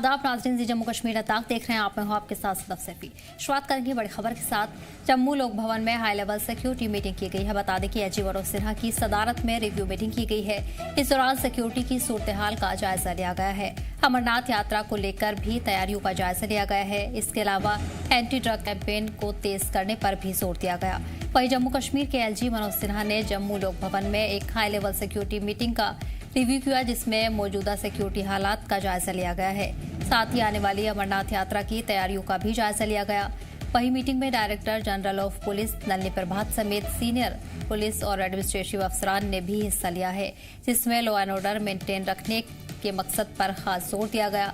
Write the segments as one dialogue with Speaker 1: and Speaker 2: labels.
Speaker 1: आदाब नाज़रीन, जी जम्मू कश्मीर लद्दाख देख रहे हैं आप। मैं हूं आपके साथ सदफ सैफी। शुरुआत करेंगे बड़ी खबर के साथ। जम्मू लोक भवन में हाई लेवल सिक्योरिटी मीटिंग की गई है। बता दें कि एजी मनोज सिन्हा की सदारत में रिव्यू मीटिंग की गई है। इस दौरान सिक्योरिटी की सूरत हाल का जायजा लिया गया है। अमरनाथ यात्रा को लेकर भी तैयारियों का जायजा लिया गया है। इसके अलावा एंटी ड्रग कैंपेन को तेज करने पर भी जोर दिया गया। वहीं जम्मू कश्मीर के एलजी मनोज सिन्हा ने जम्मू लोक भवन में एक हाई लेवल सिक्योरिटी मीटिंग का रिव्यू किया, जिसमें मौजूदा सिक्योरिटी हालात का जायजा लिया गया है। साथ ही आने वाली अमरनाथ यात्रा की तैयारियों का भी जायजा लिया गया। वहीं मीटिंग में director general of police Nalini Prabhat समेत सीनियर पुलिस और एडमिनिस्ट्रेटिव अफसरान ने भी हिस्सा लिया है, जिसमें लॉ एंड ऑर्डर मेंटेन रखने के मकसद पर खास जोर दिया गया।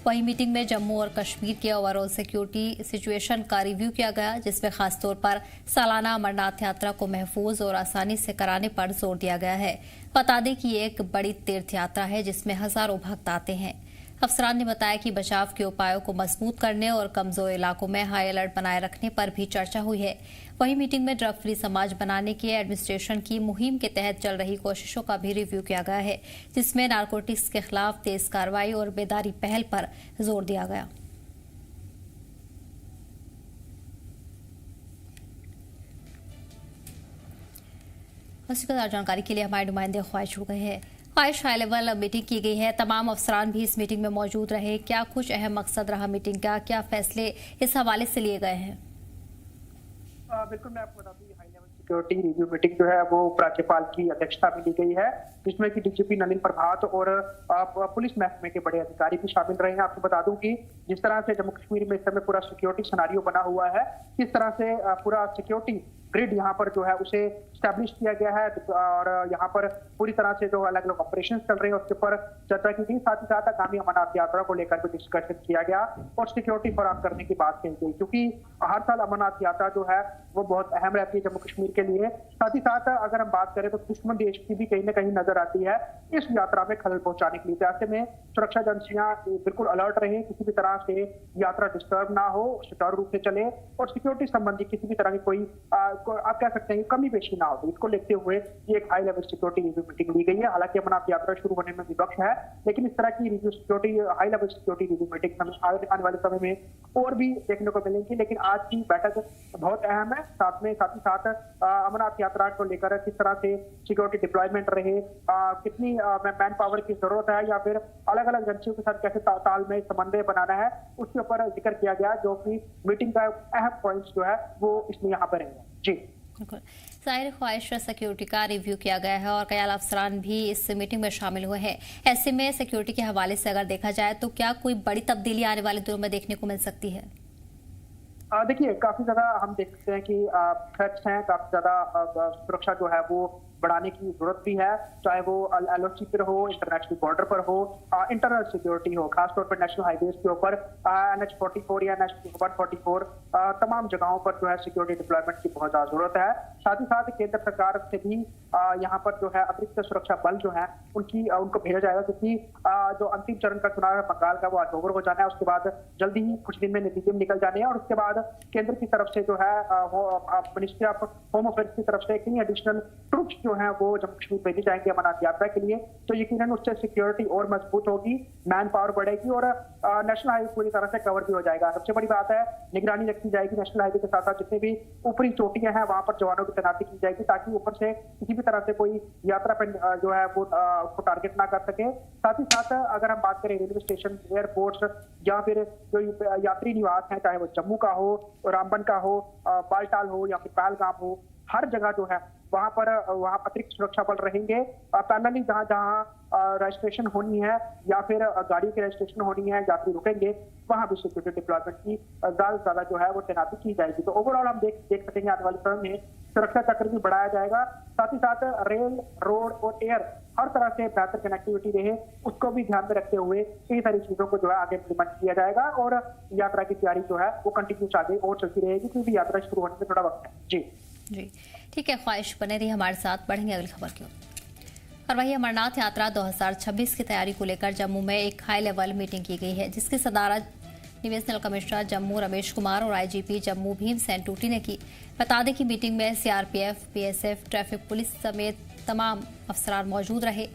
Speaker 1: वहीं मीटिंग में जम्मू और कश्मीर के ओवरऑल सिक्योरिटी सिचुएशन का रिव्यू किया गया, जिसमें खासतौर पर सालाना अमरनाथ यात्रा को महफूज और आसानी से कराने पर जोर दिया गया है। बता दें कि ये एक बड़ी तीर्थ यात्रा है जिसमें हजारों भक्त आते हैं। अफसरान ने बताया कि बचाव के उपायों को मजबूत करने और कमजोर इलाकों में हाई अलर्ट बनाए रखने पर भी चर्चा हुई है। वहीं मीटिंग में ड्रग फ्री समाज बनाने की एडमिनिस्ट्रेशन की मुहिम के तहत चल रही कोशिशों का भी रिव्यू किया गया है, जिसमें नारकोटिक्स के खिलाफ तेज कार्रवाई और बेदारी पहल पर जोर दिया गया। जानकारी के लिए हमारे नुमाइंदे ख्वाहिश जुड़ गए हैं। ख्वाहिश, हाई लेवल मीटिंग की गई है, तमाम अफसरान भी इस मीटिंग में मौजूद रहे। क्या कुछ अहम मकसद रहा मीटिंग का, क्या फैसले इस हवाले से लिए गए हैं?
Speaker 2: बिल्कुल, मैं आपको बता दूं, high level security review meeting जो है वो राज्यपाल की अध्यक्षता में ली गई है, जिसमें कि डीजीपी नलिनी प्रभात और पुलिस महकमे के बड़े अधिकारी भी शामिल रहे हैं। आपको बता दूं कि जिस तरह से जम्मू कश्मीर में इस समय पूरा सिक्योरिटी सिनेरियो बना हुआ है, किस तरह से पूरा सिक्योरिटी ग्रिड यहाँ पर जो है उसे स्टैब्लिश किया गया है और यहाँ पर पूरी तरह से जो अलग अलग ऑपरेशन चल रहे हैं उसके ऊपर चर्चा की गई। साथ ही साथ आगामी अमरनाथ यात्रा को लेकर भी डिस्कशन किया गया और सिक्योरिटी फराहम करने की बात कही गई, क्योंकि हर साल अमरनाथ यात्रा जो है वो बहुत अहम रहती है जम्मू कश्मीर के लिए। साथ ही साथ अगर हम बात करें तो दुश्मन देश की भी कहीं ना कहीं नजर आती है इस यात्रा में खलल पहुंचाने के लिए। ऐसे में सुरक्षा एजेंसियां बिल्कुल अलर्ट रहे, किसी भी तरह से यात्रा डिस्टर्ब ना हो, सुचारू रूप से चले और सिक्योरिटी संबंधी किसी भी तरह की कोई आप कह सकते हैं कमी पेशी ना हो। इसको लेते हुए ये एक high level security review meeting ली गई है। हालांकि अमरनाथ यात्रा शुरू होने में भी वक्त है, लेकिन इस तरह की review security high level security review meeting आने वाले समय में और भी देखने को मिलेंगी। लेकिन आज की बैठक बहुत अहम है। साथ ही साथ अमरनाथ यात्रा को लेकर किस तरह से सिक्योरिटी डिप्लॉयमेंट रहे, कितनी मैन पावर की जरूरत है या फिर अलग अलग एजेंसियों के साथ कैसे तालमेल समन्वय बनाना है, उसके ऊपर जिक्र किया गया, जो कि मीटिंग का अहम पॉइंट्स जो है वो इसमें यहाँ पर रहेंगे। जी
Speaker 1: बिल्कुल, जाहिर ख्वाहिश सिक्योरिटी का रिव्यू किया गया है और कई आला अफसरान भी इस मीटिंग में शामिल हुए हैं। ऐसे में सिक्योरिटी के हवाले से अगर देखा जाए तो क्या कोई बड़ी तब्दीली आने वाले दिनों में देखने को मिल सकती है?
Speaker 2: देखिए, काफी ज्यादा हम देखते हैं कि थ्रेट्स हैं, काफी ज्यादा सुरक्षा जो है वो बढ़ाने की जरूरत भी है, चाहे वो एलओसी पर हो, इंटरनेशनल बॉर्डर पर हो, इंटरनल सिक्योरिटी हो, खासतौर पर नेशनल हाईवेज के ऊपर NH44 या नेशनल 144 तमाम जगहों पर जो है सिक्योरिटी डिप्लॉयमेंट की बहुत ज्यादा जरूरत है। साथ ही साथ केंद्र सरकार से भी यहाँ पर जो है अतिरिक्त सुरक्षा बल जो है उनको भेजा जाएगा, क्योंकि जो अंतिम चरण का चुनाव है बंगाल का वो आज ओवर हो जाना है। उसके बाद जल्दी ही कुछ दिन में नतीजे निकल जाने हैं और उसके बाद केंद्र की तरफ से जो है मिनिस्ट्री ऑफ होम अफेयर्स की तरफ से कई एडिशनल ट्रूप्स जो है वो जम्मू कश्मीर भेजी जाएंगे अमरनाथ यात्रा के लिए। तो यकीनन उससे सिक्योरिटी और मजबूत होगी, मैन पावर बढ़ेगी और नेशनल हाईवे पूरी तरह से कवर भी हो जाएगा। सबसे बड़ी बात है, निगरानी रखी जाएगी नेशनल हाईवे के साथ साथ जितने भी ऊपरी चोटियां हैं वहां पर जवानों की तैनाती की जाएगी, ताकि ऊपर से किसी भी तरह से कोई यात्रा पर जो है वो उसको टारगेट ना कर सके। साथ ही साथ अगर हम बात करें रेलवे स्टेशन, एयरपोर्ट्स या फिर जो यात्री निवास है, चाहे वो जम्मू का हो, रामबन का हो, बालटाल हो या फिर पहलगाम हो, हर जगह जो है वहां अतिरिक्त सुरक्षा बल रहेंगे। पैरेलली जहां रजिस्ट्रेशन होनी है या फिर गाड़ी की रजिस्ट्रेशन होनी है, यात्री रुकेंगे, वहां भी सिक्योरिटी डिप्लॉयमेंट की ज्यादा से ज्यादा जो है वो तैनाती की जाएगी। तो ओवरऑल हम देख सकेंगे आने वाले समय में सुरक्षा चक्र भी बढ़ाया जाएगा। साथ ही साथ रेल, रोड और एयर हर तरह से बेहतर कनेक्टिविटी रहे, उसको भी ध्यान में रखते हुए कई सारी चीजों को जो है आगे इम्प्लीमेंट किया जाएगा और यात्रा की तैयारी जो है वो कंटिन्यूस आगे और चलती रहेगी, क्योंकि यात्रा शुरू होने में थोड़ा वक्त है। जी
Speaker 1: ठीक है, ख्वाहिश बने रही हमारे साथ। बढ़ेंगे अगली खबर की ओर। और वही अमरनाथ यात्रा 2026 की तैयारी को लेकर जम्मू में एक हाई लेवल मीटिंग की गई है, जिसकी सदारत डिविजनल कमिश्नर जम्मू रमेश कुमार और आईजीपी जम्मू भीमसेन टूटी ने की। बता दें कि मीटिंग में सीआरपीएफ, बीएसएफ, ट्रैफिक पुलिस समेत तमाम अफसरान मौजूद रहे।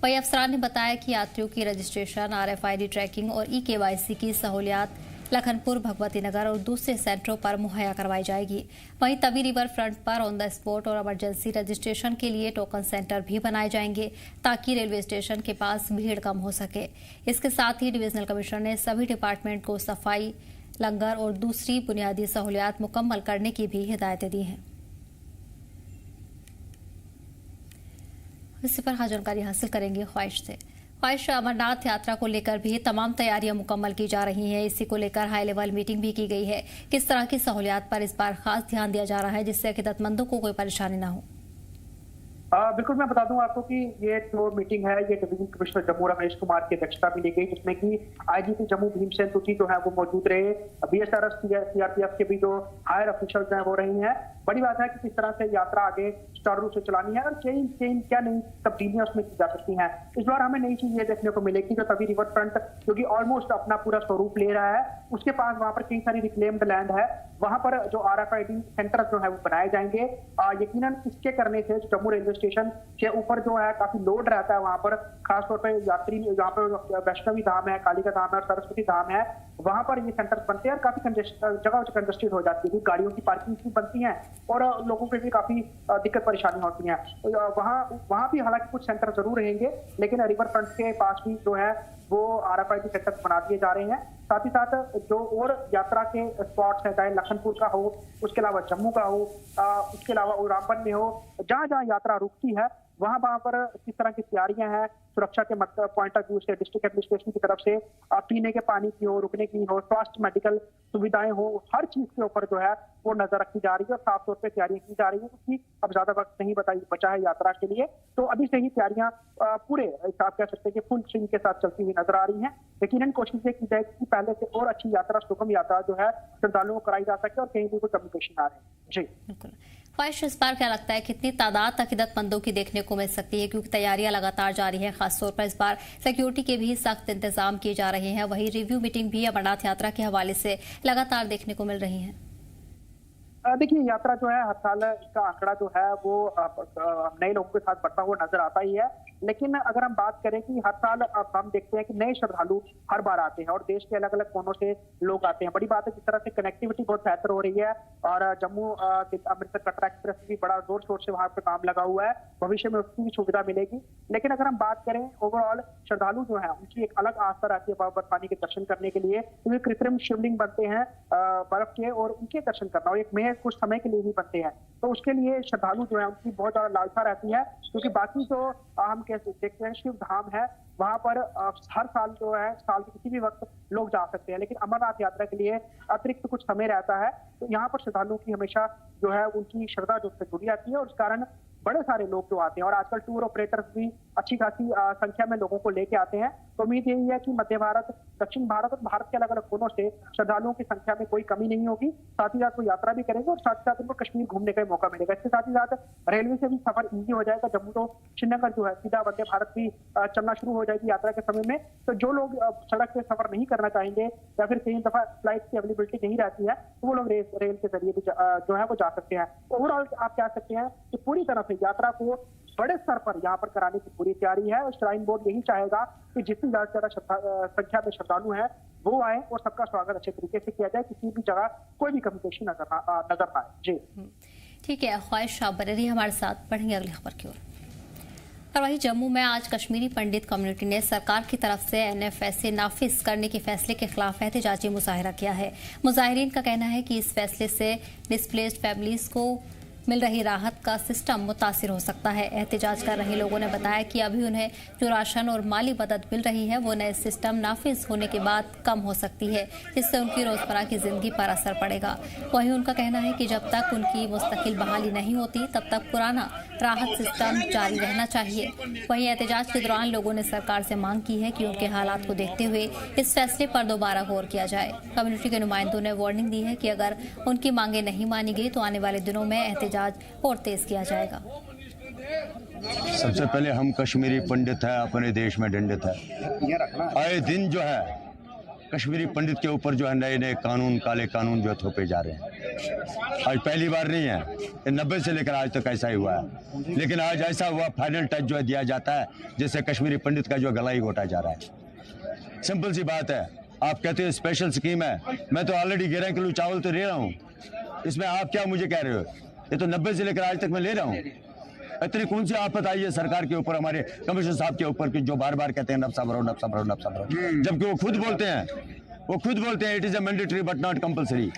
Speaker 1: वहीं अफसरान ने बताया कि यात्रियों की रजिस्ट्रेशन, RFID ट्रैकिंग और eKYC की सहूलियात लखनपुर, भगवती नगर और दूसरे सेंटरों पर मुहैया करवाई जाएगी। वहीं तवी रिवर फ्रंट पर ऑन द स्पॉट और इमरजेंसी रजिस्ट्रेशन के लिए टोकन सेंटर भी बनाए जाएंगे ताकि रेलवे स्टेशन के पास भीड़ कम हो सके। इसके साथ ही डिविजनल कमिश्नर ने सभी डिपार्टमेंट को सफाई, लंगर और दूसरी बुनियादी सहूलियात मुकम्मल करने की भी हिदायतें दी हैं। इसी पर जानकारी हासिल करेंगे ख्वाहिश से। ख्वाहिश, अमरनाथ यात्रा को लेकर भी तमाम तैयारियां मुकम्मल की जा रही हैं। इसी को लेकर हाई लेवल मीटिंग भी की गई है। किस तरह की सहूलियात पर इस बार खास ध्यान दिया जा रहा है जिससे अकीदतमंदों को कोई परेशानी न हो?
Speaker 2: बिल्कुल, मैं बता दूं आपको कि ये जो मीटिंग है ये डिवीजन कमिश्नर जम्मू रमेश कुमार की अध्यक्षता में ली गई, जिसमें कि IGP जम्मू भीमसेन तुर्की जो है वो मौजूद रहे। BSRF CRPF के भी जो हायर ऑफिशियल्स हैं वो रही हैं। बड़ी बात है कि किस तरह से यात्रा आगे सुचारू रूप से चलानी है और क्या नई तब्दीलियां उसमें की जा सकती हैं। इस बार हमें नई चीज ये देखने को मिलेगी, जो तवी रिवर फ्रंट जो कि ऑलमोस्ट अपना पूरा स्वरूप ले रहा है, उसके पास वहां पर कई सारी रिक्लेम्ड लैंड है, वहां पर जो RFID सेंटर जो है वो बनाए जाएंगे। यकीनन इसके करने से जम्मू रेलवे स्टेशन के ऊपर जो है काफी लोड रहता है वहां पर, खासतौर पर यात्री जहाँ पर वैष्णवी धाम है, कालिका धाम है और सरस्वती धाम है, वहां पर ये सेंटर बनते हैं और काफी जगह कंजस्टेड हो जाती है, गाड़ियों की पार्किंग भी बनती है और लोगों के भी काफी दिक्कत परेशानी होती है। वहां भी हालांकि कुछ सेंटर जरूर रहेंगे, लेकिन रिवर फ्रंट के पास भी जो है वो RFID सेंटर बना दिए जा रहे हैं। साथ ही साथ जो और यात्रा के स्पॉट्स हैं, चाहे लखनपुर का हो, उसके अलावा जम्मू का हो, उसके अलावा रामबन में हो, जहां जहां यात्रा रुकती है वहां पर किस तरह की तैयारियां हैं सुरक्षा के पॉइंट ऑफ व्यू से, डिस्ट्रिक्ट एडमिनिस्ट्रेशन की तरफ से पीने के पानी की हो, रुकने की हो, स्वास्थ्य मेडिकल सुविधाएं हो, हर चीज के ऊपर जो है वो नजर रखी जा रही है और साफ तौर पे तैयारियां की जा रही है, क्योंकि अब ज्यादा वक्त नहीं बचा है यात्रा के लिए। तो अभी से ही तैयारियां पूरे आप कह सकते हैं कि फुल स्विंग के साथ चलती हुई नजर आ रही है। यकीनन कोशिश ये की जाए कि पहले से और अच्छी यात्रा, सुगम यात्रा जो है श्रद्धालुओं को कराई जा सके और कहीं भी कोई कम्युनिकेशन आ रहे हैं। जी
Speaker 1: बिल्कुल। ख्वाहिश, इस बार क्या लगता है कितनी तादाद अकीदतमंदों की देखने को मिल सकती है, क्योंकि तैयारियां लगातार जारी हैं, खासतौर पर इस बार सिक्योरिटी के भी सख्त इंतजाम किए जा रहे हैं। वहीं रिव्यू मीटिंग भी अमरनाथ यात्रा के हवाले से लगातार देखने को मिल रही है।
Speaker 2: देखिए, यात्रा जो है हर साल का आंकड़ा जो है वो नए लोगों के साथ बढ़ता हुआ नजर आता ही है, लेकिन अगर हम बात करें कि हर साल हम देखते हैं कि नए श्रद्धालु हर बार आते हैं और देश के अलग अलग कोनों से लोग आते हैं। बड़ी बात है जिस तरह से कनेक्टिविटी बहुत बेहतर हो रही है और जम्मू अमृतसर कटरा एक्सप्रेस भी बड़ा जोर शोर से वहां पर काम लगा हुआ है, भविष्य में उसकी भी सुविधा मिलेगी। लेकिन अगर हम बात करें ओवरऑल, श्रद्धालु जो है उनकी एक अलग आस्था रहती है बर्फानी के दर्शन करने के लिए, क्योंकि कृत्रिम शिवलिंग बनते हैं बर्फ के और उनके दर्शन करना और एक महज कुछ समय के लिए ही बनते हैं, तो उसके लिए श्रद्धालु जो है उनकी बहुत ज्यादा लालसा रहती है। क्योंकि बाकी जो हम देखते हैं शिव धाम है, वहां पर हर साल जो है साल के किसी भी वक्त लोग जा सकते हैं, लेकिन अमरनाथ यात्रा के लिए अतिरिक्त कुछ समय रहता है, तो यहाँ पर श्रद्धालुओं की हमेशा जो है उनकी श्रद्धा जो उससे जुड़ी आती है और उस कारण बड़े सारे लोग जो आते हैं और आजकल टूर ऑपरेटर्स भी अच्छी खासी संख्या में लोगों को लेके आते हैं। तो उम्मीद यही है कि मध्य भारत, दक्षिण भारत और भारत के अलग अलग कोनों से श्रद्धालुओं की संख्या में कोई कमी नहीं होगी। साथ ही साथ वो यात्रा भी करेंगे और साथ ही साथ उनको कश्मीर घूमने का मौका मिलेगा। इसके साथ ही साथ रेलवे से भी सफर ईजी हो जाएगा। जम्मू तो श्रीनगर जो है सीधा वंदे भारत भी चलना शुरू हो जाएगी यात्रा के समय में। तो जो लोग सड़क से सफर नहीं करना चाहेंगे या फिर कई दफा फ्लाइट की अवेलेबिलिटी नहीं रहती है, तो वो लोग रेल के जरिए भी जो है वो जा सकते हैं। ओवरऑल आप कह सकते हैं कि पूरी तरह से यात्रा को बड़े स्तर पर यहाँ पर कराने की पूरी तैयारी है और श्राइन बोर्ड यही चाहेगा कि जितनी ज्यादा संख्या में श्रद्धालु हैं वो आए और सबका स्वागत अच्छे तरीके से किया जाए, किसी भी जगह कोई भी कम्युनिकेशन नजर ना आए। जी
Speaker 1: ठीक है, ख्वाहिश आप बने रही हमारे साथ। बढ़ेंगे अगली खबर की ओर। और वहीं जम्मू में आज कश्मीरी पंडित कम्युनिटी ने सरकार की तरफ से NFSA नाफिज करने के फैसले के खिलाफ एहतजाजी मुजाहिरा किया है। मुजाहिरीन का कहना है कि इस फैसले से डिस्प्लेस्ड फैमिलीज को मिल रही राहत का सिस्टम मुतासिर हो सकता है। एहतजाज कर रहे लोगों ने बताया कि अभी उन्हें जो राशन और माली मदद मिल रही है वो नए सिस्टम नाफिज होने के बाद कम हो सकती है, जिससे उनकी रोजमर्रा की जिंदगी पर असर पड़ेगा। वहीं उनका कहना है कि जब तक उनकी मुस्तकिल बहाली नहीं होती तब तक पुराना राहत सिस्टम जारी रहना चाहिए। वहीं एहतजाज के दौरान लोगों ने सरकार से मांग की है कि उनके हालात को देखते हुए इस फैसले पर दोबारा गौर किया जाए। कम्युनिटी के नुमाइंदों ने वार्निंग दी है कि अगर उनकी मांगे नहीं मानी गई तो आने वाले दिनों में एहतजाज और तेज किया जाएगा।
Speaker 3: सबसे पहले हम कश्मीरी पंडित है, अपने देश में दंडित है। आए दिन जो है कश्मीरी पंडित के ऊपर जो है नए नए कानून, काले कानून जो है थोपे जा रहे हैं। आज पहली बार नहीं है, ये 90 से लेकर आज तक ऐसा ही हुआ है, लेकिन आज ऐसा हुआ फाइनल टच जो है दिया जाता है, जिससे कश्मीरी पंडित का जो गला ही घोटा जा रहा है। सिंपल सी बात है, आप कहते हो स्पेशल स्कीम है, मैं तो ऑलरेडी 11 किलो चावल तो ले रहा हूँ, इसमें आप क्या मुझे कह रहे हो? ये तो 90 से लेकर आज तक मैं ले रहा हूँ। इतनी कौन सी आफत आई है सरकार के ऊपर, हमारे कमिश्नर साहब के ऊपर, कि जो बार बार कहते हैं नफसा भरो नफसा भरो नफसा भरो, जबकि वो खुद बोलते हैं it is a mandatory but not compulsory.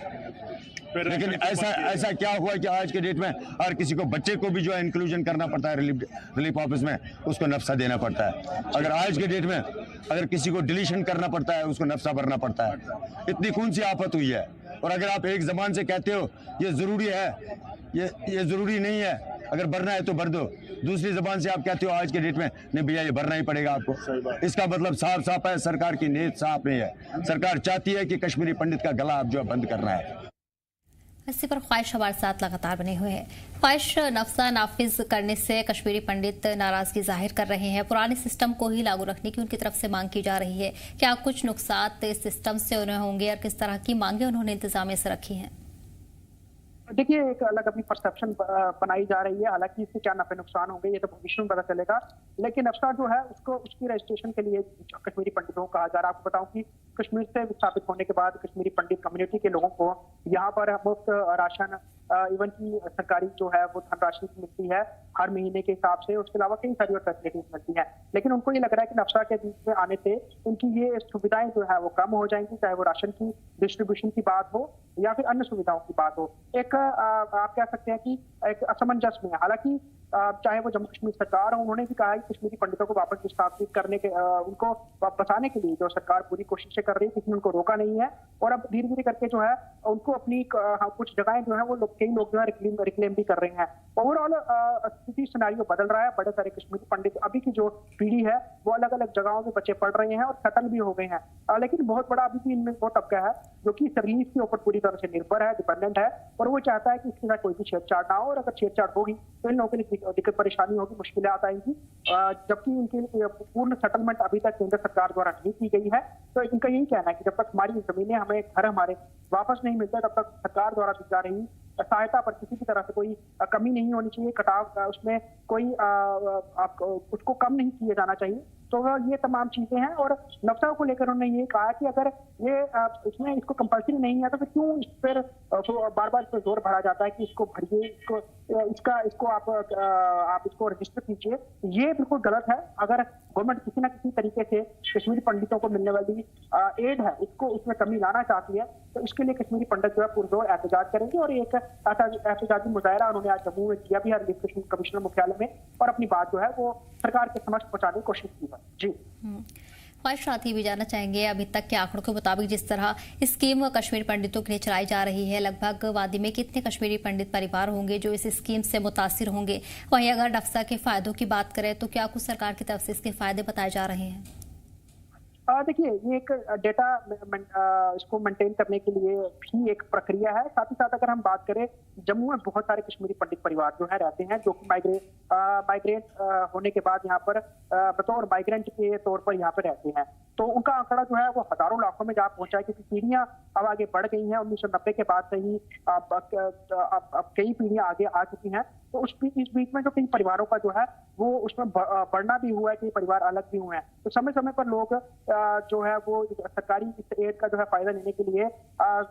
Speaker 3: लेकिन ऐसा क्या हुआ कि आज के डेट में हर किसी को, बच्चे को भी जो है इंक्लूजन करना पड़ता है रिलीफ ऑफिस में, उसको नफसा देना पड़ता है। अगर आज के डेट में अगर किसी को डिलीशन करना पड़ता है, उसको नफसा भरना पड़ता है। इतनी कौन सी आफत हुई है? और अगर आप एक जबान से कहते हो ये जरूरी है, ये जरूरी नहीं है, अगर भरना है तो भर दो, दूसरी जबान से आप कहते हो आज के डेट में नहीं भैया ये भरना ही पड़ेगा आपको। इसका मतलब साफ साफ है, सरकार की नीयत साफ नहीं है। सरकार चाहती है कि कश्मीरी पंडित का गला आप जो है बंद करना है।
Speaker 1: इसी पर ख्वाहिश हमारे साथ लगातार बने हुए हैं। ख्वाहिश, नफसा नाफिज करने से कश्मीरी पंडित नाराजगी जाहिर कर रहे हैं, पुराने सिस्टम को ही लागू रखने की उनकी तरफ से मांग की जा रही है। क्या कुछ नुकसान इस सिस्टम से उन्हें होंगे और किस तरह की मांगे उन्होंने इंतजामिया से रखी हैं?
Speaker 2: देखिए, एक अलग अपनी परसेप्शन बनाई जा रही है। हालांकि इससे क्या नफे नुकसान होंगे ये तो भविष्य में पता चलेगा, लेकिन नफसा जो है उसको उसकी रजिस्ट्रेशन के लिए कश्मीरी पंडितों को कहा जा रहा है। आपको बताऊं कि कश्मीर से विस्थापित होने के बाद कश्मीरी पंडित कम्युनिटी के लोगों को यहाँ पर मुफ्त राशन, इवन की सरकारी जो है वो धनराशि मिलती है हर महीने के हिसाब से। उसके अलावा कई सारी और फैसिलिटीज मिलती हैं, लेकिन उनको ये लग रहा है कि नफसा के बीच में आने से उनकी ये सुविधाएं जो है वो कम हो जाएंगी, चाहे वो राशन की डिस्ट्रीब्यूशन की बात हो या फिर अन्य सुविधाओं की बात हो। एक आप कह सकते हैं कि एक असमंजस में है। हालांकि चाहे वो जम्मू कश्मीर सरकार हो, उन्होंने भी कहा है कि कश्मीरी पंडितों को वापस विस्थापित करने के, उनको बसाने के लिए जो सरकार पूरी कोशिशें कर रही है, किसी ने उनको रोका नहीं है। और अब धीरे धीरे करके जो है उनको अपनी कुछ जगहें जो है वो कई लोग जो है रिक्लेम भी कर रहे हैं। ओवरऑल स्थिति सिनेरियो बदल रहा है। बड़े सारे कश्मीरी पंडित अभी की जो पीढ़ी है वो अलग अलग जगहों में बच्चे पढ़ रहे हैं और सेटल भी हो गए हैं, लेकिन बहुत बड़ा अभी भी इनमें वो तबका है जो कि इस रिलीफ के ऊपर पूरी तरह से निर्भर है, डिपेंडेंट है, और वो चाहता है कि इसके साथ कोई भी छेड़छाड़ ना हो। और अगर छेड़छाड़ होगी तो इन लोगों के लिए दिक्कत परेशानी होगी, मुश्किलात आएंगी। जबकि इनके पूर्ण सेटलमेंट अभी तक केंद्र सरकार द्वारा नहीं की गई है। तो इनका यही कहना है कि जब तक हमारी जमीनें, हमें घर हमारे वापस नहीं मिलते, तब तक सरकार द्वारा दी जा रही सहायता पर किसी भी तरह से कोई कमी नहीं होनी चाहिए, कटाव उसमें कोई उसको कम नहीं किया जाना चाहिए। तो ये तमाम चीजें हैं। और नफसा को लेकर उन्होंने ये कहा कि अगर ये इसमें इसको कंपल्सरी नहीं है तो फिर क्यों इस पर बार बार इस पर जोर भरा जाता है कि इसको भरिए, इसको आप इसको रजिस्टर कीजिए। ये बिल्कुल गलत है। अगर गवर्नमेंट किसी न किसी तरीके से कश्मीरी पंडितों को मिलने वाली एड है इसको इसमें कमी लाना चाहती है, तो इसके लिए कश्मीरी पंडित जो है पुरजोर एहतजाज करेंगे। और एक एहतजाजी मुजाहरा उन्होंने आज जम्मू में किया भी है, रिलीफ कमिश्नर मुख्यालय में, और अपनी बात जो है वो सरकार के समक्ष पहुंचाने की कोशिश की है। जी,
Speaker 1: ख्वाहिश साथ ही भी जानना चाहेंगे, अभी तक के आंकड़ों के मुताबिक जिस तरह स्कीम कश्मीरी पंडितों के लिए चलाई जा रही है, लगभग वादी में कितने कश्मीरी पंडित परिवार होंगे जो इस स्कीम से मुतासिर होंगे? वहीं अगर नफसा के फायदों की बात करें तो क्या कुछ सरकार की तरफ से इसके फायदे बताए जा रहे हैं?
Speaker 2: देखिए, ये एक डेटा इसको मेंटेन करने के लिए भी एक प्रक्रिया है। साथ ही साथ अगर हम बात करें, जम्मू में बहुत सारे कश्मीरी पंडित परिवार जो है रहते हैं, जो कि माइग्रेट होने के बाद यहाँ पर बतौर माइग्रेंट के तौर पर यहाँ पर रहते हैं। तो उनका आंकड़ा जो है वो हजारों लाखों में जा पहुंचा है, क्योंकि पीढ़ियां अब आगे बढ़ गई हैं। 1990 के बाद से ही अब कई पीढ़ियां आगे आ चुकी हैं। तो इस बीच में जो कई परिवारों का जो है वो उसमें बढ़ना भी हुआ है, कई परिवार अलग भी हुए हैं। तो समय समय पर लोग जो है वो सरकारी इस एड का जो है फायदा लेने के लिए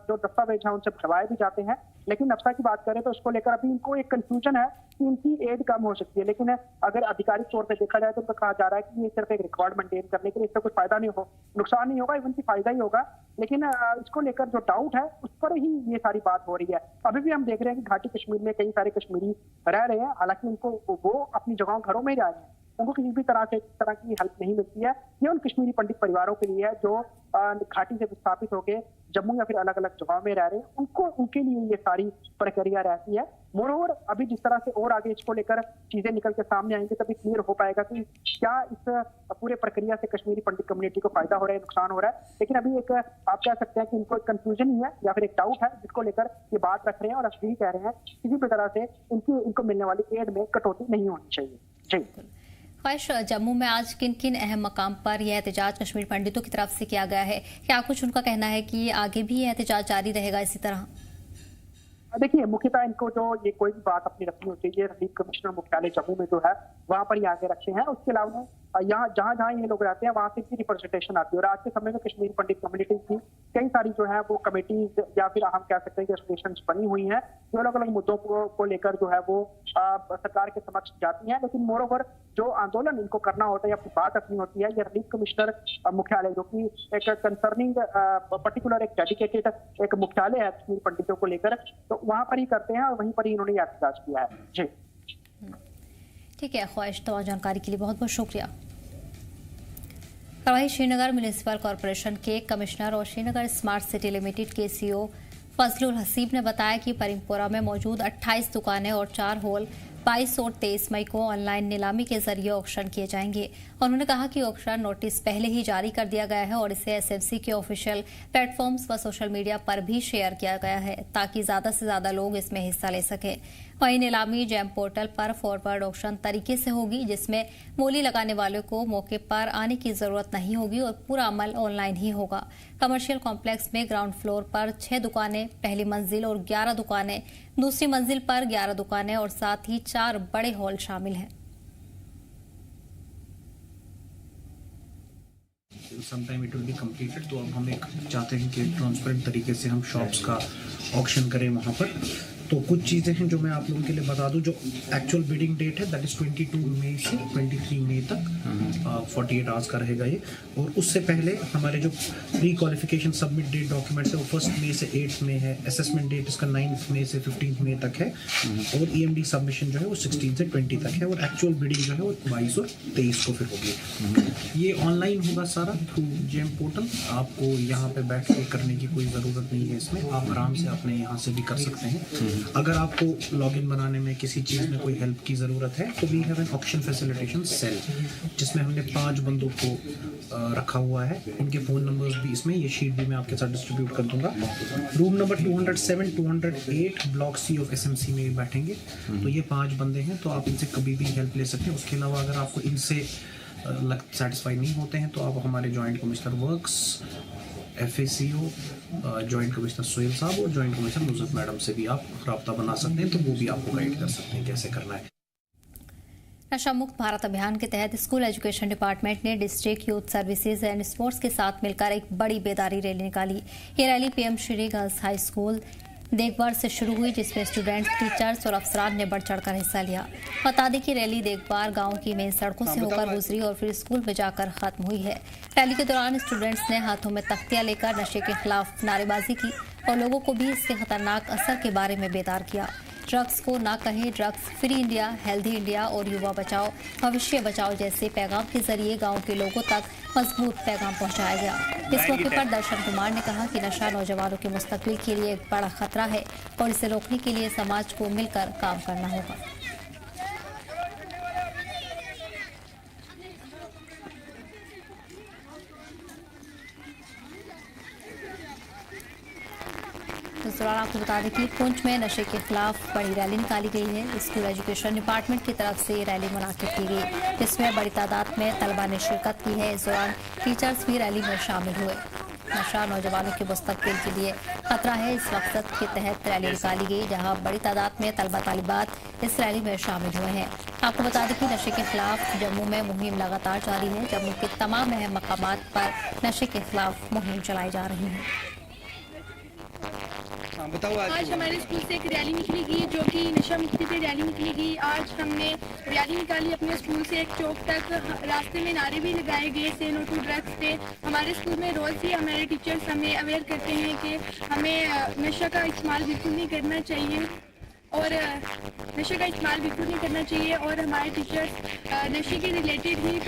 Speaker 2: जो दस्तावेज है उनसे भरवाए भी जाते हैं। लेकिन नफसा की बात करें तो उसको लेकर अभी इनको एक कंफ्यूजन है कि इनकी एड कम हो सकती है। लेकिन अगर आधिकारिक तौर पर देखा जाए तो कहा जा रहा है कि ये सिर्फ एक रिकॉर्ड मेंटेन करने के लिए, इससे कुछ फायदा नहीं हो, नुकसान नहीं होगा, इवन की फायदा ही होगा। लेकिन इसको लेकर जो डाउट है उस पर ही ये सारी बात हो रही है। अभी भी हम देख रहे हैं कि घाटी कश्मीर में कई सारे कश्मीरी रह रहे हैं, हालांकि उनको वो अपनी जगहों घरों में ही रह रहे हैं, उनको किसी भी तरह की हेल्प नहीं मिलती है। ये उन कश्मीरी पंडित परिवारों के लिए है जो घाटी से विस्थापित होकर जम्मू या फिर अलग अलग जगहों में रह रहे हैं, उनके लिए ये सारी प्रक्रिया रहती है। मोरोवर अभी जिस तरह से और आगे इसको लेकर चीजें निकल के सामने आएंगे तभी क्लियर हो पाएगा कि क्या इस पूरे प्रक्रिया से कश्मीरी पंडित कम्युनिटी को फायदा हो रहा है, नुकसान हो रहा है। लेकिन अभी एक आप कह सकते हैं कि इनको एक कंफ्यूजन ही है या फिर एक डाउट है जिसको लेकर ये बात रख रहे हैं, और अभी कह रहे हैं किसी भी तरह से इनको मिलने वाली एड में कटौती नहीं होनी चाहिए। जी,
Speaker 1: ख्वाहिश, जम्मू में आज किन किन अहम मकाम पर यह एहतजाज कश्मीर पंडितों की तरफ से किया गया है? क्या कुछ उनका कहना है कि आगे भी यह एहतजाज जारी रहेगा इसी तरह?
Speaker 2: देखिए, मुख्यतः इनको जो ये कोई भी बात अपनी रखनी होती है, रिलीफ कमिश्नर मुख्यालय जम्मू में जो है वहां पर ही आगे रखे हैं। उसके अलावा यहाँ जहां जहां ये लोग रहते हैं वहां से भी रिप्रेजेंटेशन आती है। और आज के समय में कश्मीर पंडित कम्युनिटी की कई सारी जो है वो कमेटीज या फिर हम कह सकते हैं कि एसोसिएशन बनी हुई हैं जो अलग अलग मुद्दों को लेकर जो है वो सरकार के समक्ष जाती हैं। लेकिन मोर ओवर जो आंदोलन इनको करना होता है या अपनी बात रखनी होती है, ये रिलीफ कमिश्नर मुख्यालय जो कि एक कंसर्निंग पर्टिकुलर एक डेडिकेटेड एक मुख्यालय है कश्मीर पंडितों को लेकर, तो वहां पर ही करते हैं और वहीं पर ही इन्होंने एहतजाज किया है। जी
Speaker 1: ठीक है ख्वाहिश, तो जानकारी के लिए बहुत बहुत शुक्रिया। वहीं श्रीनगर म्युनिसिपल कॉरपोरेशन के कमिश्नर और श्रीनगर स्मार्ट सिटी लिमिटेड के सीईओ फजलुल हसीब ने बताया कि परिमपुरा में मौजूद 28 दुकानें और 4 हॉल 22 और 23 मई को ऑनलाइन नीलामी के जरिए ऑक्शन किए जाएंगे। उन्होंने कहा कि ऑक्शन नोटिस पहले ही जारी कर दिया गया है और इसे एसएमसी के ऑफिशियल प्लेटफॉर्म्स व सोशल मीडिया पर भी शेयर किया गया है ताकि ज्यादा से ज्यादा लोग इसमें हिस्सा ले सकें। वहीं नीलामी जैम पोर्टल पर फॉरवर्ड ऑक्शन तरीके से होगी जिसमें बोली लगाने वालों को मौके पर आने की जरूरत नहीं होगी और पूरा अमल ऑनलाइन ही होगा। कमर्शियल कॉम्प्लेक्स में ग्राउंड फ्लोर पर 6 दुकानें पहली मंजिल और 11 दुकानें दूसरी मंजिल पर 11 दुकानें और साथ ही 4 बड़े हॉल शामिल हैं।
Speaker 4: Sometime it will be completed. तो अब हम एक चाहते हैं कि ट्रांसपेरेंट तरीके से हम शॉप्स का ऑक्शन करें वहाँ पर। तो कुछ चीज़ें हैं जो मैं आप लोगों के लिए बता दूं। जो एक्चुअल बिडिंग डेट है दैट इज़ 22 मई से 23 मई तक 48 आवर्स का रहेगा ये। और उससे पहले हमारे जो pre qualification submitted documents है वो 1 मई से 8 मई है। असेसमेंट डेट इसका 9 मई से 15 मई तक है। और EMD सबमिशन जो है वो 16 से 20 तक है। और एक्चुअल बिडिंग जो है वो 22 और 23 को फिर होगी। ये ऑनलाइन होगा सारा थ्रू जेम पोर्टल। आपको यहाँ पे बैठ के करने की कोई ज़रूरत नहीं है इसमें, आप आराम से अपने यहाँ से भी कर सकते हैं। अगर आपको लॉगिन बनाने में किसी चीज़ में कोई हेल्प की ज़रूरत है तो we have an auction facilitation cell जिसमें हमने 5 बंदों को रखा हुआ है। उनके फ़ोन नंबर्स भी इसमें, ये शीट भी मैं आपके साथ डिस्ट्रीब्यूट कर दूंगा। Room number 207 208 block C of SMC में भी बैठेंगे। तो ये 5 बंदे हैं, तो आप इनसे कभी भी हेल्प ले सकते हैं। उसके अलावा अगर आपको इनसे सेटिस्फाई नहीं होते हैं तो आप हमारे joint commissioner works, FACO, joint commissioner Sohail साहब और जॉइंट कमिश्नर नुज़रत मैडम से भी आप रब्ता बना सकते हैं। तो वो भी आपको गाइड कर सकते हैं कैसे करना है।
Speaker 1: नशा मुक्त भारत अभियान के तहत स्कूल एजुकेशन डिपार्टमेंट ने district youth services and sports के साथ मिलकर एक बड़ी बेदारी रैली निकाली। ये rally PM Shri girls high school देखबार से शुरू हुई जिसमें स्टूडेंट्स, टीचर्स और अफसरान ने बढ़ चढ़कर हिस्सा लिया। बता दें कि रैली देखबार गांव की मेन सड़कों से होकर गुजरी और फिर स्कूल में जाकर खत्म हुई है। रैली के दौरान स्टूडेंट्स ने हाथों में तख्तियां लेकर नशे के खिलाफ नारेबाजी की और लोगों को भी इसके खतरनाक असर के बारे में बेदार किया। ड्रग्स को ना कहें, drugs free India, healthy India और युवा बचाओ भविष्य बचाओ जैसे पैगाम के जरिए गांव के लोगों तक मजबूत पैगाम पहुंचाया गया। इस मौके पर दर्शन कुमार ने कहा कि नशा नौजवानों के मुस्तकबिल के लिए एक बड़ा खतरा है और इसे रोकने के लिए समाज को मिलकर काम करना होगा। इस दौरान आपको बता दें कि पुंछ में नशे के खिलाफ बड़ी रैली निकाली गई है। स्कूल एजुकेशन डिपार्टमेंट की तरफ से ये रैली मुनाकिद की गई जिसमें बड़ी तादाद में तलबा ने शिरकत की है। इस दौरान टीचर्स भी रैली में शामिल हुए। नशा नौजवानों के मुस्तकबिल के लिए खतरा है, इस मकसद के तहत रैली निकाली गई जहां बड़ी तादाद में तलबा तालिबात इस रैली में शामिल हुए हैं। आपको बता दें कि नशे के खिलाफ जम्मू में मुहिम लगातार जारी है। जम्मू के तमाम अहम मकामात पर नशे के खिलाफ मुहिम चलाई जा रही है।
Speaker 5: आज हमारे स्कूल से एक रैली निकलेगी जो कि नशा मुक्ति पे रैली निकलेगी। आज हमने रैली निकाली अपने स्कूल से एक चौक तक। रास्ते में नारे भी लगाए गए से नो टू ड्रग्स पे। हमारे स्कूल में रोज़ ही हमारे टीचर्स हमें अवेयर करते हैं कि हमें नशा का इस्तेमाल बिल्कुल नहीं करना चाहिए और नशे का इस्तेमाल बिल्कुल नहीं करना चाहिए और हमारे टीचर्स नशे के रिलेटेड ही